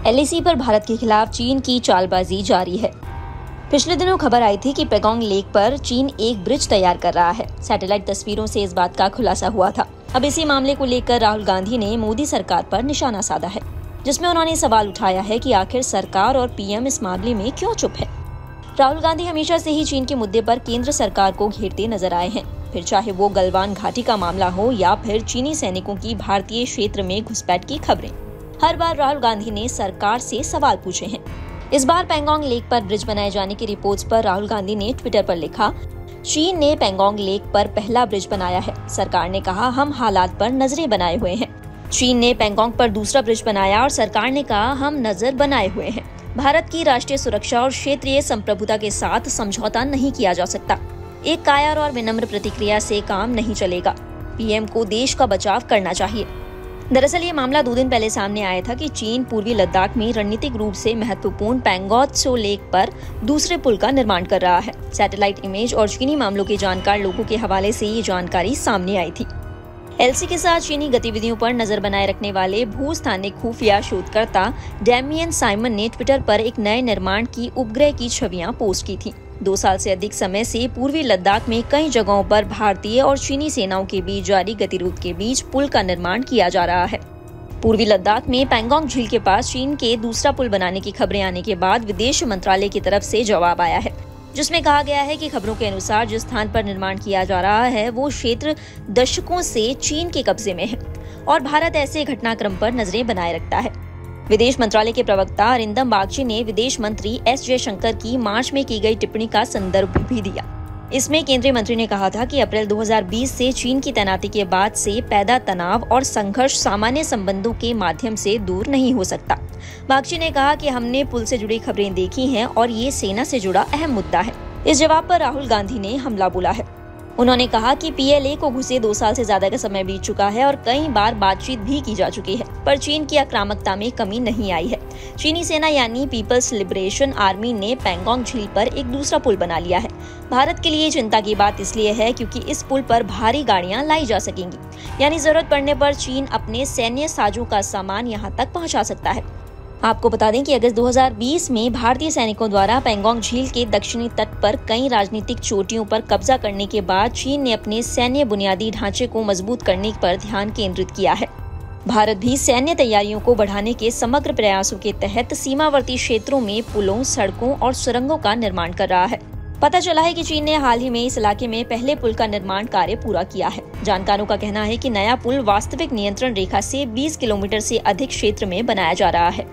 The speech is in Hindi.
एलएसी पर भारत के खिलाफ चीन की चालबाजी जारी है। पिछले दिनों खबर आई थी कि पेगोंग लेक पर चीन एक ब्रिज तैयार कर रहा है। सैटेलाइट तस्वीरों से इस बात का खुलासा हुआ था। अब इसी मामले को लेकर राहुल गांधी ने मोदी सरकार पर निशाना साधा है, जिसमें उन्होंने सवाल उठाया है कि आखिर सरकार और पीएम इस मामले में क्यों चुप है। राहुल गांधी हमेशा से ही चीन के मुद्दे पर केंद्र सरकार को घेरते नजर आए हैं, फिर चाहे वो गलवान घाटी का मामला हो या फिर चीनी सैनिकों की भारतीय क्षेत्र में घुसपैठ की खबरें। हर बार राहुल गांधी ने सरकार से सवाल पूछे हैं। इस बार पेगोंग लेक पर ब्रिज बनाए जाने की रिपोर्ट्स पर राहुल गांधी ने ट्विटर पर लिखा, चीन ने पेगोंग लेक पर पहला ब्रिज बनाया है। सरकार ने कहा हम हालात पर नजरें बनाए हुए हैं। चीन ने पेगोंग पर दूसरा ब्रिज बनाया और सरकार ने कहा हम नजर बनाए हुए हैं। भारत की राष्ट्रीय सुरक्षा और क्षेत्रीय संप्रभुता के साथ समझौता नहीं किया जा सकता। एक कायर और विनम्र प्रतिक्रिया से काम नहीं चलेगा। पीएम को देश का बचाव करना चाहिए। दरअसल ये मामला 2 दिन पहले सामने आया था कि चीन पूर्वी लद्दाख में रणनीतिक रूप से महत्वपूर्ण पैंगोंग त्सो लेक पर दूसरे पुल का निर्माण कर रहा है। सैटेलाइट इमेज और चीनी मामलों के जानकार लोगों के हवाले से ये जानकारी सामने आई थी। एलसी के साथ चीनी गतिविधियों पर नजर बनाए रखने वाले भूस्थानिक खुफिया शोधकर्ता डैमियन साइमन ने ट्विटर पर एक नए निर्माण की उपग्रह की छवियां पोस्ट की थी। 2 साल से अधिक समय से पूर्वी लद्दाख में कई जगहों पर भारतीय और चीनी सेनाओं के बीच जारी गतिरोध के बीच पुल का निर्माण किया जा रहा है। पूर्वी लद्दाख में पेगोंग झील के पास चीन के दूसरा पुल बनाने की खबरें आने के बाद विदेश मंत्रालय की तरफ से जवाब आया है, जिसमें कहा गया है कि खबरों के अनुसार जिस स्थान पर निर्माण किया जा रहा है वो क्षेत्र दशकों से चीन के कब्जे में है और भारत ऐसे घटनाक्रम पर नजरें बनाए रखता है। विदेश मंत्रालय के प्रवक्ता अरिंदम बागची ने विदेश मंत्री एस जयशंकर की मार्च में की गई टिप्पणी का संदर्भ भी दिया। इसमें केंद्रीय मंत्री ने कहा था कि अप्रैल 2020 से चीन की तैनाती के बाद से पैदा तनाव और संघर्ष सामान्य संबंधों के माध्यम से दूर नहीं हो सकता। बागची ने कहा कि हमने पुल से जुड़ी खबरें देखी हैं और ये सेना से जुड़ा अहम मुद्दा है। इस जवाब पर राहुल गांधी ने हमला बोला है। उन्होंने कहा कि पीएलए को घुसे 2 साल से ज्यादा का समय बीत चुका है और कई बार बातचीत भी की जा चुकी है, पर चीन की आक्रामकता में कमी नहीं आई है। चीनी सेना यानी पीपल्स लिबरेशन आर्मी ने पेगोंग झील पर एक दूसरा पुल बना लिया है। भारत के लिए चिंता की बात इसलिए है क्योंकि इस पुल पर भारी गाड़ियां लाई जा सकेंगी, यानी जरूरत पड़ने पर चीन अपने सैन्य साजों का सामान यहाँ तक पहुँचा सकता है। आपको बता दें कि अगस्त 2020 में भारतीय सैनिकों द्वारा पेगोंग झील के दक्षिणी तट पर कई राजनीतिक चोटियों पर कब्जा करने के बाद चीन ने अपने सैन्य बुनियादी ढांचे को मजबूत करने पर ध्यान केंद्रित किया है। भारत भी सैन्य तैयारियों को बढ़ाने के समग्र प्रयासों के तहत सीमावर्ती क्षेत्रों में पुलों, सड़कों और सुरंगों का निर्माण कर रहा है। पता चला है कि चीन ने हाल ही में इस इलाके में पहले पुल का निर्माण कार्य पूरा किया है। जानकारों का कहना है कि नया पुल वास्तविक नियंत्रण रेखा से 20 किलोमीटर से अधिक क्षेत्र में बनाया जा रहा है।